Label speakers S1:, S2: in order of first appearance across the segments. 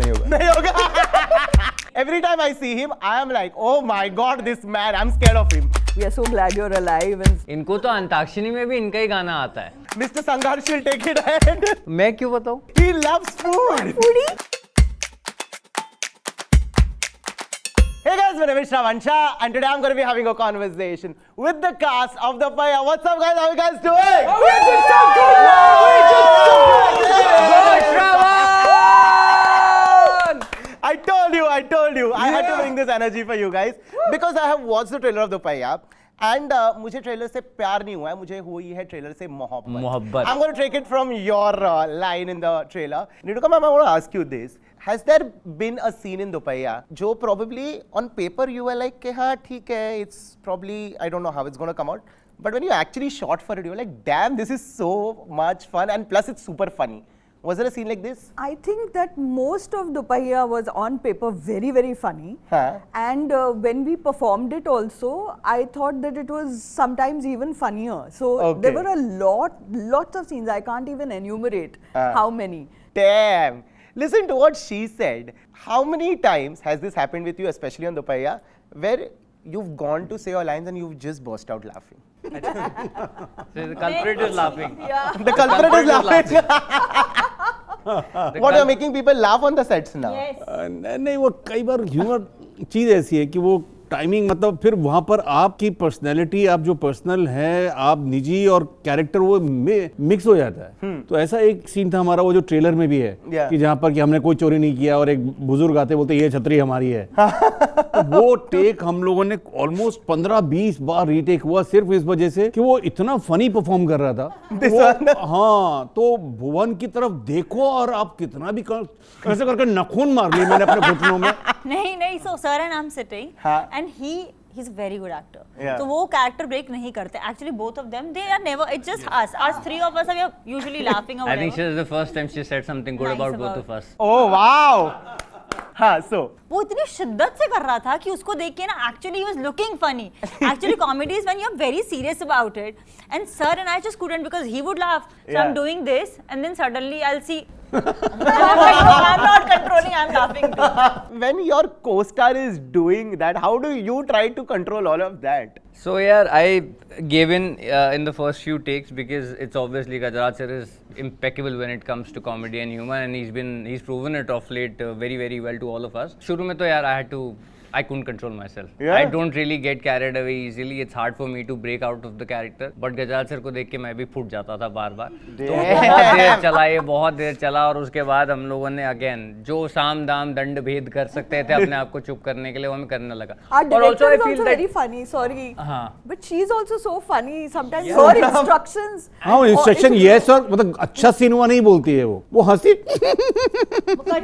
S1: नहीं होगा।
S2: नहीं होगा। Every time I see him, I am like, oh my god, this man, I'm scared of him.
S3: We are so glad you're alive. And
S4: इनको तो अंताक्षरी में भी इनका ही गाना आता है।
S2: Mr. Sangharsh will take it ahead.
S4: मैं क्यों बताऊं?
S2: He loves food.
S3: foodie.
S2: Hey guys, my name is Shravansh and today I'm going to be having a conversation with the cast of The Paya. What's up guys? How are you guys doing?
S3: We're just so good. We're just so good.
S2: I told you. I had to bring this energy for you guys because I have watched the trailer of The Paya. And मुझे trailer से प्यार नहीं हुआ है, मुझे हुई है trailer से मोहब्बत. I'm going to take it from your line in the trailer. Niruka ma'am, I want to ask you this. Has there been a scene in Dupaiya जो probably on paper you were like कि हाँ ठीक है, it's probably, I don't know how it's going to come out, but when you actually shot for it, you were like, damn, this is so much fun and plus it's super funny. Was there a scene like this?
S3: I think that most of Dupaiya was on paper very, very funny.
S2: Huh?
S3: And when we performed it also, I thought that it was sometimes even funnier. So there were lots of scenes. I can't even enumerate how many.
S2: Damn. Listen to what she said. How many times has this happened with you, especially on Dupaiya, where you've gone to say your lines and you've just burst out laughing?
S4: So the culprit is laughing.
S3: Yeah.
S2: The culprit is laughing. What, you're making people laugh on the sets now?
S3: Yes.
S1: नहीं, वो कई बार humour चीज़ ऐसी है कि वो timing, मतलब फिर वहाँ पर आपकी पर्सनैलिटी, आप जो पर्सनल है, आप निजी और कैरेक्टर, वो मिक्स हो जाता है। तो ऐसा एक सीन था हमारा, वो जो ट्रेलर में भी है कि जहाँ पर कि हमने कोई चोरी नहीं किया और एक बुजुर्ग आते बोलते ये छतरी हमारी है। तो वो टेक हम लोगों ने ऑलमोस्ट 15-20 बार रीटेक हुआ सिर्फ इस वजह से कि वो इतना फनी परफॉर्म कर रहा था। हाँ, तो भुवन की तरफ देखो और आप कितना भी कैसे करके नखून मार ली मैंने अपने घुटनों में।
S5: नहीं, so sir and I'm sitting and he's a very good actor. तो वो character break नहीं करते. Actually both of them, they are never, it's just us three of us we are usually laughing or whatever.
S4: I think this is the first time she said something good about both of us.
S2: Oh wow. हाँ, so
S5: वो इतनी शिद्दत से कर रहा था कि उसको देख के ना actually he was looking funny. Actually comedy is when you're very serious about it. And sir and I just couldn't because he would laugh. So I'm doing this and then suddenly I'll see. And I'm like, no, I'm not controlling, I'm laughing too.
S2: when your co-star is doing that, how do you try to control all of that?
S4: So yeah, I gave in the first few takes because it's obviously Gajraj sir is impeccable when it comes to comedy and humor, and he's proven it of late very, very well to all of us. शुरू में तो यार I couldn't control myself.
S2: Yeah.
S4: I don't really get carried away easily. It's hard for me to break out of the character. But Gajraj sir को देख के मैं भी फूट जाता था बार-बार. तो बहुत देर चला और उसके बाद हम लोगों ने again जो साम दाम दंड भेद कर सकते थे अपने आप को चुप करने के लिए वो हमें करने लगा.
S3: Our
S4: और also
S3: director
S4: I
S3: is
S4: feel
S3: also
S4: that
S3: very funny. Sorry,
S4: हाँ.
S3: but she's also so funny. Sometimes her instructions.
S1: हाँ, इंस्ट्रक्शन यस और मतलब अच्छा सीन हुआ नहीं बोलती है वो हंसी।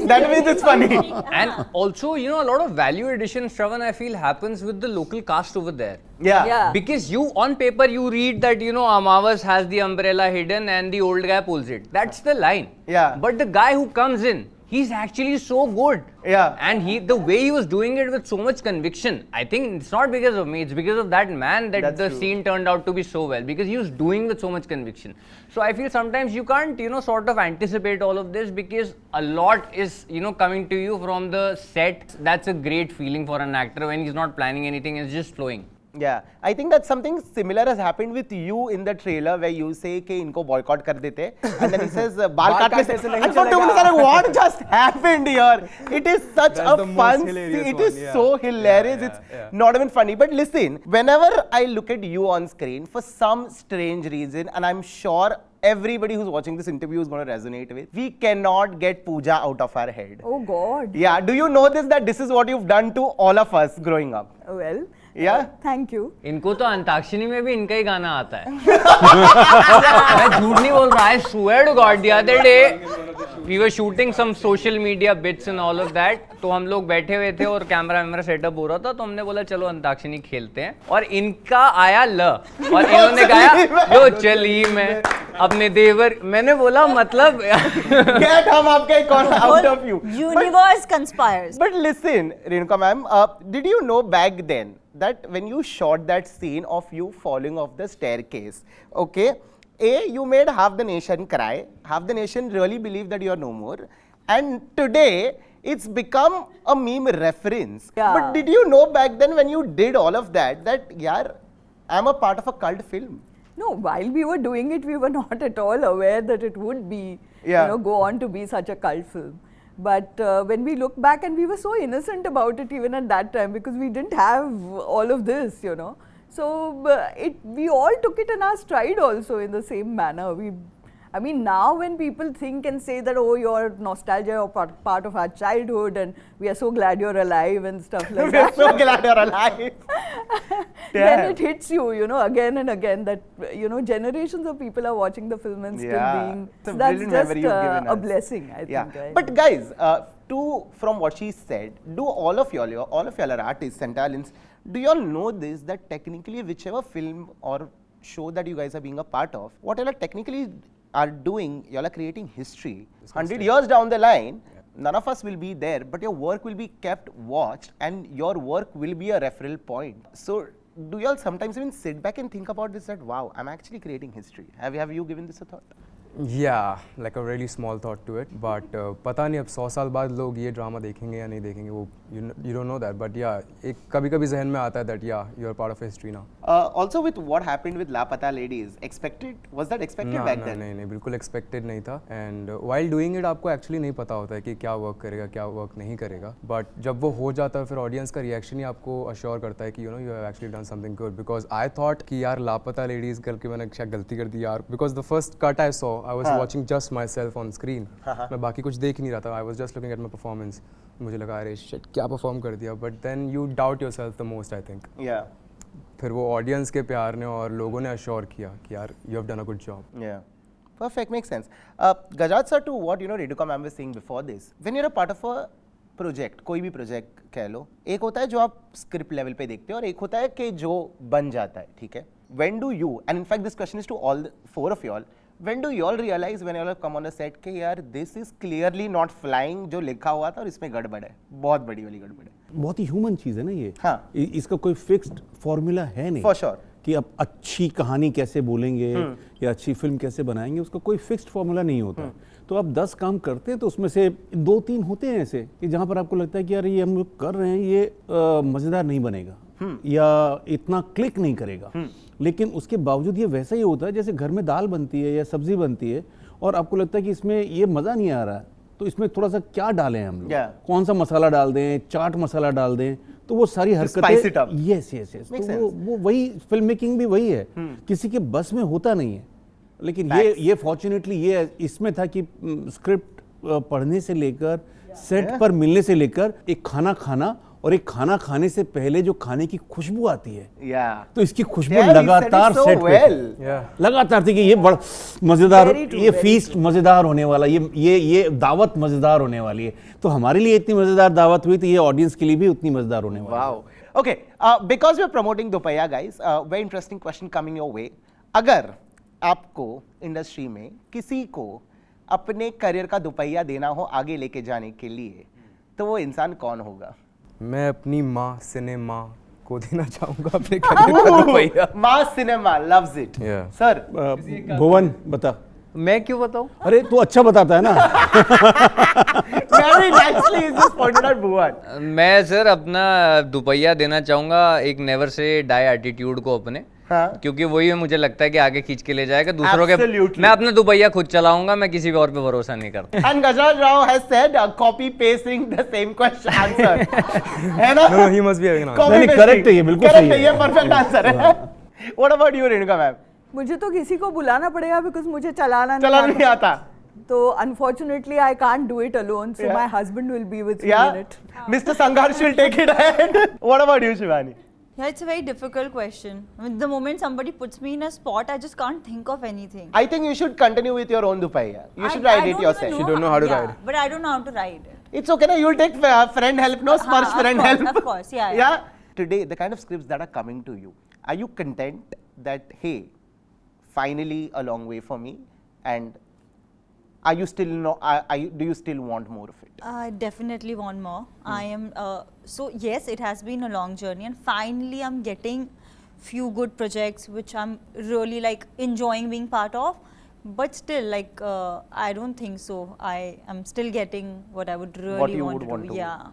S2: That means it's funny.
S4: And also, you know, a lot of value addition, Shravan, I feel happens with the local cast over there.
S2: Yeah.
S4: Because you, on paper, you read that, you know, Amavas has the umbrella hidden and the old guy pulls it. That's the line.
S2: Yeah.
S4: But the guy who comes in, he's actually so good.
S2: Yeah.
S4: And the way he was doing it with so much conviction, I think it's not because of me, it's because of that man that
S2: That's
S4: the
S2: true.
S4: scene turned out to be so well. Because he was doing with so much conviction. So I feel sometimes you can't, you know, sort of anticipate all of this because a lot is, you know, coming to you from the set. That's a great feeling for an actor when he's not planning anything, it's just flowing.
S2: Yeah, I think that something similar has happened with you in the trailer where you say कि इनको boycott कर देते and then he says बाल काटने से and for 2 minutes I'm like what just happened here? It is such a fun scene. It is so hilarious. It's not even funny. But listen, whenever I look at you on screen for some strange reason, and I'm sure everybody who's watching this interview is going to resonate with, we cannot get Pooja out of our head.
S3: Oh God.
S2: Yeah, do you know that this is what you've done to all of us growing up?
S3: Well.
S2: Yeah.
S3: Thank you.
S4: इनको तो अंताक्षरी में भी इनका ही गाना आता है. मैं झूठ नहीं बोल रहा. I swear to God, the other day we were shooting some social media bits and all of that. तो हम लोग बैठे हुए थे और कैमरा सेटअप हो रहा था तो हमने बोला चलो अंताक्षरी खेलते हैं और इनका आया ल और इन्होंने गाया लो चली मैं अपने देवर. मैंने बोला मतलब
S2: Get him आपके corner out of you.
S5: Universe conspires.
S2: But listen, Renuka ma'am, did you know back then that when you shot that scene of you falling off the staircase, okay, you made half the nation cry, half the nation really believe that you are no more, and today it's become a meme reference.
S3: Yeah.
S2: But did you know back then when you did all of that yaar, I'm a part of a cult film?
S3: No, while we were doing it, we were not at all aware that it would be, go on to be such a cult film. But when we look back, and we were so innocent about it even at that time, because we didn't have all of this, So we all took it in our stride also in the same manner. I mean, now when people think and say that, oh, you're nostalgia or part of our childhood, and we are so glad you're alive and stuff like that.
S2: We're so glad you're alive.
S3: Then it hits you, again and again that, generations of people are watching the film and still being.
S2: It's a
S3: that's
S2: brilliant
S3: just
S2: memory you've given
S3: a
S2: us.
S3: blessing, I think. Right?
S2: But guys, from what she said, do all of y'all are artists and talents, do y'all know this, that technically whichever film or show that you guys are being a part of, what y'all are technically are doing, y'all are creating history. 100 years down the line, none of us will be there, but your work will be kept watched and your work will be a referral point. So do y'all sometimes even sit back and think about this, that wow, I'm actually creating history? Have you given this a thought?
S6: Yeah, like a really small thought to it, but पता नहीं अब 100 साल बाद लोग ये drama देखेंगे या नहीं देखेंगे, वो you don't know that, but yeah, एक कभी-कभी जहन में आता है that yeah, you are part of history now.
S2: Also with what happened with Lapata Ladies, was that expected back then?
S6: नहीं, बिल्कुल expected नहीं था, and while doing it आपको actually नहीं पता होता है कि क्या work करेगा, क्या work नहीं करेगा, but जब वो हो जाता है फिर audience का reaction ही आपको assure करता है कि you have actually done something good, because I thought कि यार लापता ladies करके मैंने क्या गलती कर दी यार, because the first cut I saw, I was watching just myself on screen. मैं बाकी कुछ देख नहीं रहा था. I was just looking at my performance. मुझे लगा अरे shit क्या perform कर दिया. But then you doubt yourself the most, I think.
S2: Yeah.
S6: फिर वो audience के प्यार ने और लोगों ने assure किया कि यार you have done a good job.
S2: Yeah. Perfect, makes sense. Gajraj sir, to what Renuka ma'am was saying before this, when you're a part of a project, कोई भी project कह लो, एक होता है जो आप script level पे देखते हो और एक होता है कि जो बन जाता है, ठीक है? When do you, and in fact this question is to all four of y'all, when do you all realize when you all come on a set कि यार this is clearly not flying जो लिखा हुआ था और इसमें गड़बड़ है, बहुत बड़ी वाली गड़बड़ है?
S1: बहुत ही ह्यूमन चीज़ है ना ये.
S2: हाँ.
S1: इसका कोई फिक्स्ड फॉर्मूला है नहीं.
S2: For sure.
S1: कि अब अच्छी कहानी कैसे बोलेंगे या अच्छी फिल्म कैसे बनाएंगे, उसका कोई फिक्स्ड फॉर्मूला नहीं होता. तो आप 10 काम करते हैं तो उसमें से 2-3 होते हैं ऐसे कि जहाँ पर आपको लगता है कि यार ये हम लोग कर रहे हैं, ये मज़ेदार नहीं बनेगा या इतना क्लिक नहीं करेगा. लेकिन उसके बावजूद ये वैसा ही होता है जैसे घर में दाल बनती है या सब्जी बनती है और आपको लगता है कि इसमें ये मज़ा नहीं आ रहा है, तो इसमें थोड़ा सा क्या डालें हम लोग, कौन सा मसाला डाल दें, चाट मसाला डाल दें, तो वो सारी हरकतें. यस तो वो वही फिल्म मेकिंग भी वही है. किसी के बस में होता नहीं है, लेकिन ये फॉर्चुनेटली ये इसमें था कि स्क्रिप्ट पढ़ने से लेकर सेट पर मिलने से लेकर एक खाना खाना और एक खाना खाने से पहले जो खाने की खुशबू आती है, तो इसकी खुशबू लगातार सेट पे लगातार थी कि ये बड़ा मजेदार, ये फीस्ट मजेदार होने वाला, ये दावत मजेदार होने वाली है. तो हमारे लिए इतनी मजेदार दावत हुई तो ये ऑडियंस के लिए भी उतनी मजेदार होने वाली है.
S2: Okay, because we are promoting Dupaiya, guys, very interesting question coming your way. अगर आपको इंडस्ट्री में किसी को अपने करियर का दुपहिया देना हो आगे लेके जाने के लिए, तो वो इंसान कौन होगा?
S6: मैं अपनी माँ सिनेमा को देना चाहूँगा अपने करियर का दुपहिया.
S2: माँ सिनेमा loves it. सर
S1: भुवन बता.
S4: मैं क्यों बताऊं?
S1: अरे तू अच्छा बताता है ना.
S2: Very nicely is this pointed out भुवन.
S4: मैं सर अपना दुपहिया देना चाहूँगा एक नेवर से डाई एटीट्यूड को अपने. हाँ. क्योंकि वही मुझे लगता है कि आगे खींच के ले जाएगा दूसरों के. मैं अपना दुपहिया खुद चलाऊंगा, मैं किसी और पे भरोसा नहीं करता.
S2: And Gajraj Rao has said copy pasting the same question answer. है ना?
S6: No, he must be having an answer.
S1: नहीं करेक्ट है ये, बिल्कुल सही है.
S2: ये perfect answer है. What about you, Renuka ma'am?
S3: मुझे तो किसी को बुलाना पड़ेगा बिकॉज मुझे चलाना
S2: नहीं आता.
S3: तो unfortunately I can't do it alone, so my husband will be with me in it.
S2: Mr. Sangharsh will take it ahead. What about you, Shivani?
S5: Yeah, it's a very difficult question. The moment somebody puts me in a spot, I just can't think of anything.
S2: I think you should continue with your own Dupaiya. You should ride it yourself.
S6: You don't know how to ride.
S5: But I don't know how to ride.
S2: It's okay, na? You'll take friend help, no? Sparsh friend help.
S5: Of course, yeah.
S2: Today, the kind of scripts that are coming to you, are you content that, hey, finally a long way for me, and are you still do you still want more of it?
S5: I definitely want more. I am so yes, it has been a long journey, and finally I'm getting few good projects which I'm really like enjoying being part of. but still, like, I don't think so. I am still getting what I would really
S2: What you
S5: want
S2: would
S5: to
S2: want
S5: do.
S2: to.
S5: Yeah.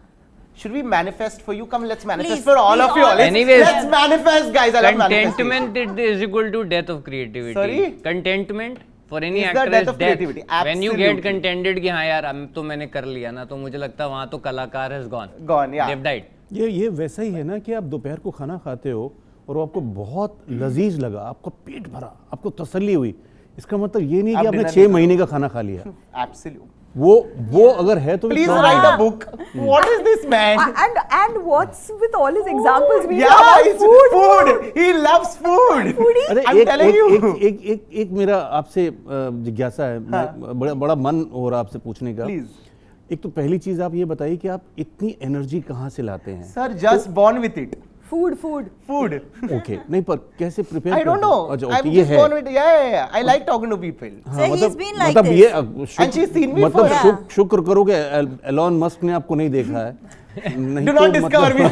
S2: Should we manifest for you? Come, let's manifest
S5: Please,
S2: for all
S5: please,
S2: of you.
S5: all.
S4: Anyways,
S2: Let's manifest, guys. I love manifestation.
S4: Contentment is equal to death of creativity.
S2: Sorry?
S4: Contentment for any
S2: Is the
S4: actor
S2: death
S4: is
S2: of
S4: death.
S2: creativity.
S4: When you
S2: Absolutely.
S4: get contented कि हाँ यार अब तो मैंने कर लिया ना, तो मुझे लगता है वहाँ तो कलाकार has gone.
S2: Gone, yeah.
S4: They've died.
S1: ये वैसा ही है ना कि आप दोपहर को खाना खाते हो और वो आपको बहुत लजीज लगा, आपका पेट भरा, आपको तसल्ली हुई, इसका मतलब ये नहीं कि
S2: आप
S1: आपने
S2: dinner
S1: 6
S2: नहीं
S1: महीने का खाना खा लिया।
S2: Absolute.
S1: वो अगर है तो
S2: Please
S1: problem
S2: write
S1: है।
S2: a book. What is this man?
S3: And what's with all his examples? We
S2: Yeah,
S3: love
S2: it's
S3: food.
S2: food. He loves food.
S1: अरे
S2: I'm telling you.
S1: एक मेरा आपसे जिज्ञासा है, मैं बड़ा मन हो रहा आपसे पूछने का।
S2: Please.
S1: एक तो पहली चीज आप ये बताइए कि आप इतनी एनर्जी कहाँ से लाते हैं?
S2: Sir, just born with it.
S3: Food.
S2: Food.
S1: Okay, नहीं पर कैसे प्रिपेयर?
S2: I don't know.
S1: अच्छा,
S2: I'm
S1: ओके, ये
S2: just
S1: है।
S2: born with it. Yeah. I like talking to people.
S5: So he's been like
S1: मतलब
S5: this.
S1: ये
S2: And she's seen me
S1: मतलब
S2: first.
S1: शुक्र करो कि एलॉन मस्क ने आपको नहीं देखा है। नहीं
S2: Do
S1: तो
S2: not discover me.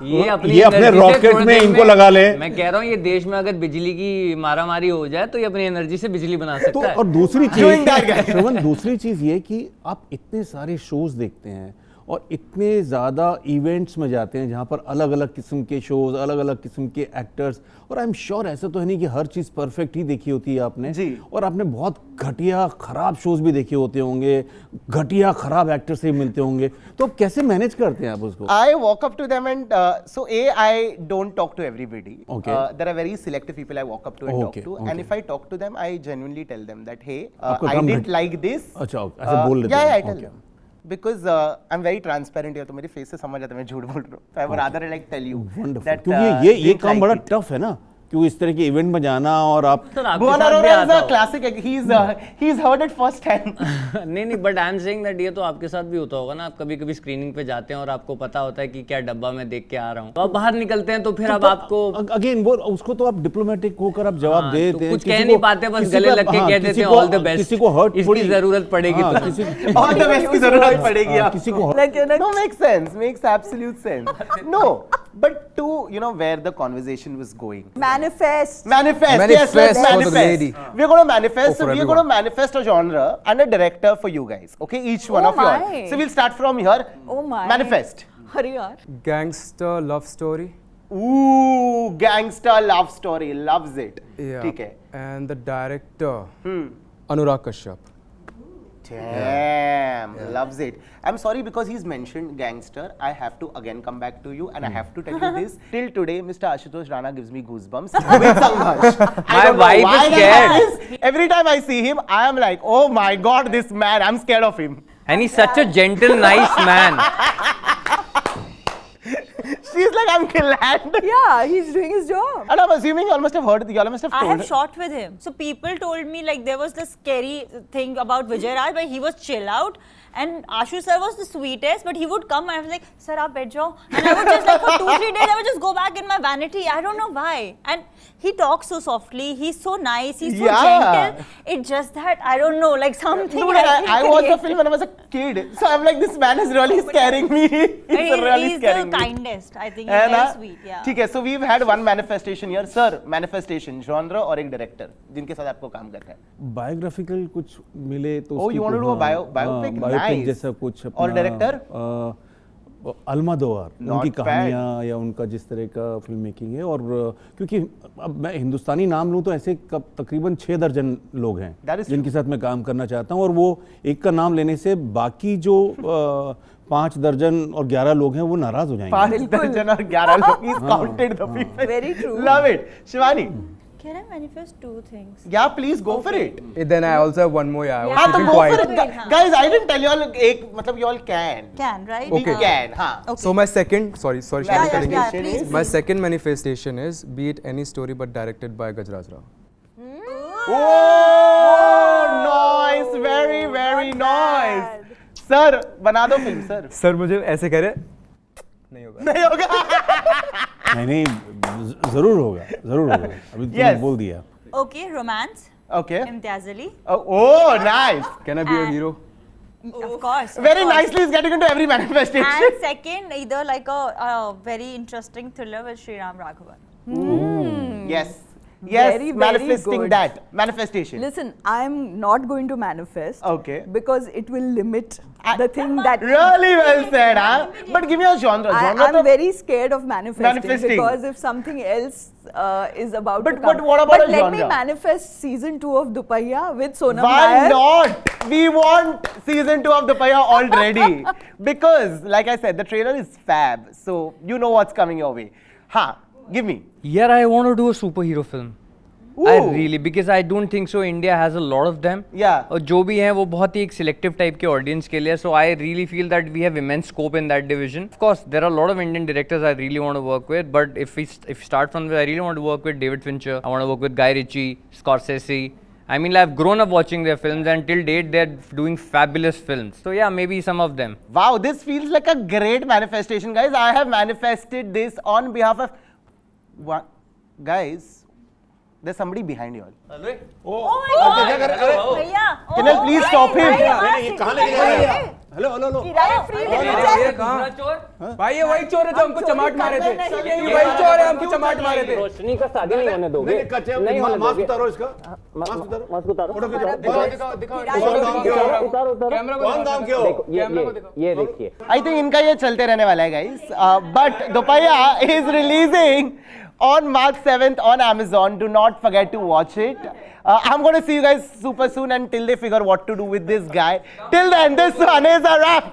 S4: ये अपनी
S1: ये अपने
S4: energy से
S1: रॉकेट
S4: थोड़ी
S1: में
S4: देर
S1: इनको लगा ले।
S4: मैं कह रहा हूँ ये देश में अगर बिजली की मारामारी हो जाए तो ये अपनी एनर्जी से बिजली बना
S1: तो
S4: सकता है.
S1: और दूसरी
S2: Doing that,
S1: चीज
S2: guys.
S1: श्रवण, दूसरी चीज ये कि आप इतने सारे शोज देखते हैं और इतने ज़्यादा इवेंट्स में जाते हैं जहाँ पर अलग अलग किस्म के शोज, अलग अलग किस्म के एक्टर्स, और आई एम श्योर ऐसा तो है नहीं कि हर चीज़ परफेक्ट ही देखी होती है आपने
S2: जी।
S1: और आपने बहुत घटिया खराब शोज भी देखे होते होंगे, घटिया खराब एक्टर से भी मिलते होंगे, तो आप कैसे मैनेज करते हैं आप उसको?
S2: I walk up to them and I don't talk to everybody.
S1: Okay.
S2: There are very selective people I walk up to and
S1: Okay,
S2: talk to.
S1: okay.
S2: And if I talk to them, I genuinely tell them that, hey,
S1: आपका
S2: I
S1: काम
S2: didn't
S1: घट-
S2: like this.
S1: अच्छा, ऐसे बोल लेते
S2: Yeah,
S1: हैं।
S2: I tell
S1: Okay.
S2: them. Because I'm very transparent here, तो मेरे face से समझ आता है मैं झूठ बोल रहा हूँ. So I would rather like tell you
S1: wonderful,
S2: that
S1: क्योंकि ये
S2: didn't
S1: काम
S2: like
S1: बड़ा
S2: it.
S1: टफ है ना, क्योंकि इस तरह के इवेंट में जाना और आप
S4: सर आपके
S2: Bhuvan
S4: साथ भी
S2: Arora is
S4: आता
S2: a
S4: हो.
S2: classic. He's heard it first hand.
S4: नहीं but I am saying that ये तो आपके साथ भी होता होगा ना, आप कभी कभी स्क्रीनिंग पे जाते हैं और आपको पता होता है कि क्या डब्बा मैं देख के आ रहा हूँ, तो आप बाहर निकलते हैं तो फिर अब आपको
S1: अगेन वो उसको तो आप डिप्लोमेटिक होकर आप जवाब
S4: हाँ,
S1: दे
S4: तो
S1: देते हैं,
S4: कुछ
S1: किसी
S4: कह नहीं
S1: को-
S4: पाते, बस
S1: किसी
S4: गले
S1: का-
S4: लग के
S1: हाँ,
S4: कह
S1: किसी
S4: देते हैं
S1: को-
S4: ऑल द बेस्ट,
S1: किसी को हर्ट
S4: इसकी जरूरत पड़ेगी
S1: हाँ,
S4: तो
S1: किसी
S2: All the best की जरूरत पड़ेगी
S1: हाँ,
S2: आपको.
S1: किसी को
S3: Like, you know,
S2: No, makes absolute sense. No, but to where the conversation was going.
S3: manifest.
S2: Manifest, yes,
S6: Manifest
S2: let's
S6: for the
S2: manifest.
S6: lady.
S2: We're going to manifest.
S6: Oh,
S2: So
S6: for
S2: we're
S6: everyone.
S2: going to manifest a genre and a director for you guys. Okay, each one
S3: Oh
S2: of you.
S3: my.
S2: So we'll start from here.
S3: Oh my.
S2: Manifest.
S3: Hurry yaar.
S6: Gangster love story.
S2: Ooh, gangster love story. Loves it.
S6: Yeah.
S2: ठीक है.
S6: And the director, Anurag Kashyap.
S2: Damn, loves it. I'm sorry because he's mentioned gangster. I have to again come back to you and I have to tell you this. Till today, Mr. Ashutosh Rana gives me goosebumps with Sangharsh. I
S4: My
S2: don't know
S4: wife
S2: why
S4: is
S2: that
S4: scared.
S2: is. Every time I see him, I am like, oh my god, this man, I'm scared of him.
S4: and he's such a gentle nice man.
S2: She's like, I'm glad.
S3: Yeah, he's doing his job.
S2: And I'm assuming you all must have heard, you all must have
S5: I
S2: told
S5: have
S2: her.
S5: shot with him. So people told me like there was this scary thing about Vijay Raj, but he was chill out. And Ashu sir was the sweetest, but he would come and I was like, sir, aap baith jao. And I would just like for 2-3 days, I would just go back in my vanity. I don't know why. And he talks so softly. He's so nice. He's so
S2: Yeah.
S5: gentle. It's just that I don't know, like something.
S2: Dude, I watched the film when I was a kid. So I'm like, this man is really scaring me. It's really
S5: He's
S2: scaring
S5: the
S2: me.
S5: kindest. I think
S2: है
S5: he's
S2: ना?
S5: very sweet. Yeah.
S2: ठीक है, so we've had one manifestation here. Sir, manifestation, genre और एक director जिनके साथ आपको काम करना है.
S1: बायोग्राफिकल कुछ मिले तो
S2: Oh, you want to do a biopic?
S1: Biopic
S2: Nice.
S1: जैसा कुछ
S2: और
S1: अपना,
S2: director?
S1: अल्मादोवर,
S2: Not
S1: उनकी
S2: bad.
S1: कहानियाँ या उनका जिस तरह का फिल्म मेकिंग है, और क्योंकि अब मैं हिंदुस्तानी नाम लूँ तो ऐसे तकरीबन 6 दर्जन लोग हैं
S2: That is
S1: जिनके साथ मैं काम करना चाहता हूँ, और वो एक का नाम लेने से बाकी जो 5 दर्जन और 11 लोग हैं वो नाराज हो जाएंगे.
S2: 5 दर्जन और 11 लोग. He's counted the people.
S3: Very true.
S2: Love it. Shivani.
S5: Can I manifest 2 things?
S2: Yeah, please go for it.
S6: Then I also have one more. Yeah, I was
S2: हाँ तो
S6: keeping
S2: go for
S6: quiet.
S2: it. Guys, I didn't tell you all एक मतलब you all can.
S5: Can, right?
S2: We
S6: Okay.
S2: can. हाँ.
S5: Okay.
S6: So my second, sorry,
S5: Yeah,
S6: Shani,
S5: yeah,
S6: cutting
S5: yeah,
S6: you.
S5: please.
S6: My second manifestation is be it any story but directed by Gajraj Rao.
S2: Oh, nice. Very, very nice. Sir, बना दो film, sir.
S6: Sir मुझे ऐसे कह रहे नहीं होगा.
S2: नहीं होगा.
S1: नहीं जरूर होगा, जरूर होगा, अभी तुमने
S2: Yes.
S1: बोल दिया.
S5: Okay, romance.
S2: Okay.
S5: Imtiaz Ali.
S2: Oh, nice.
S6: Can I be a hero?
S5: Of course. of
S2: Very
S5: course.
S2: nicely is getting into every manifestation.
S5: And second, either like a very interesting thriller with Sriram Raghavan.
S2: Yes. Yes,
S3: very, very
S2: manifesting
S3: good.
S2: that. Manifestation.
S3: Listen, I'm not going to manifest.
S2: Okay.
S3: Because it will limit the thing that.
S2: Really well said, huh? But give me a genre.
S3: I'm very scared of manifesting. Because if something else is about
S2: But
S3: to come.
S2: what about a
S3: let
S2: genre?
S3: me manifest season 2 of Dupaiya with Sonam
S2: Why
S3: Nair.
S2: not? We want season 2 of Dupaiya already. Because, like I said, the trailer is fab. So, you know what's coming your way. Ha, give me.
S4: Yeah, I want to do a superhero film. I
S2: Ooh.
S4: really, because I don't think so India has a lot of them.
S2: Yeah.
S4: और जो भी हैं वो बहुत ही एक selective type के audience के लिए, so I really feel that we have immense scope in that division. Of course, there are a lot of Indian directors I really want to work with, but if we start from there, I really want to work with David Fincher. I want to work with Guy Ritchie, Scorsese. I mean, I've grown up watching their films, and till date they're doing fabulous films. So yeah, maybe some of them.
S2: Wow, this feels like a great manifestation, guys. I have manifested this on behalf of... What? Guys, there's somebody behind you all.
S5: Oh my God! भैया,
S2: Can I please stop him?
S1: कहाँ लेके जा रहे हैं? Hello hello hello
S6: भाई ये वही चोर है जो हमको चमाट मारे थे, ये वही चोर है हमको चमाट मारे थे।
S7: रोशनी का शादी नहीं होने दोगे?
S1: नहीं मास्क उतारो इसका, मास्क उतारो, फोटो खींचो,
S7: उतारो
S6: कैमरा
S1: कौन काम क्यों?
S7: ये देखिए
S2: I think इनका ये चलते रहने वाला है, guys. But Dupaiya is releasing on March 7th on Amazon. Do not forget to watch it. I'm going to see you guys super soon until they figure what to do with this guy. Till then, this one is a wrap.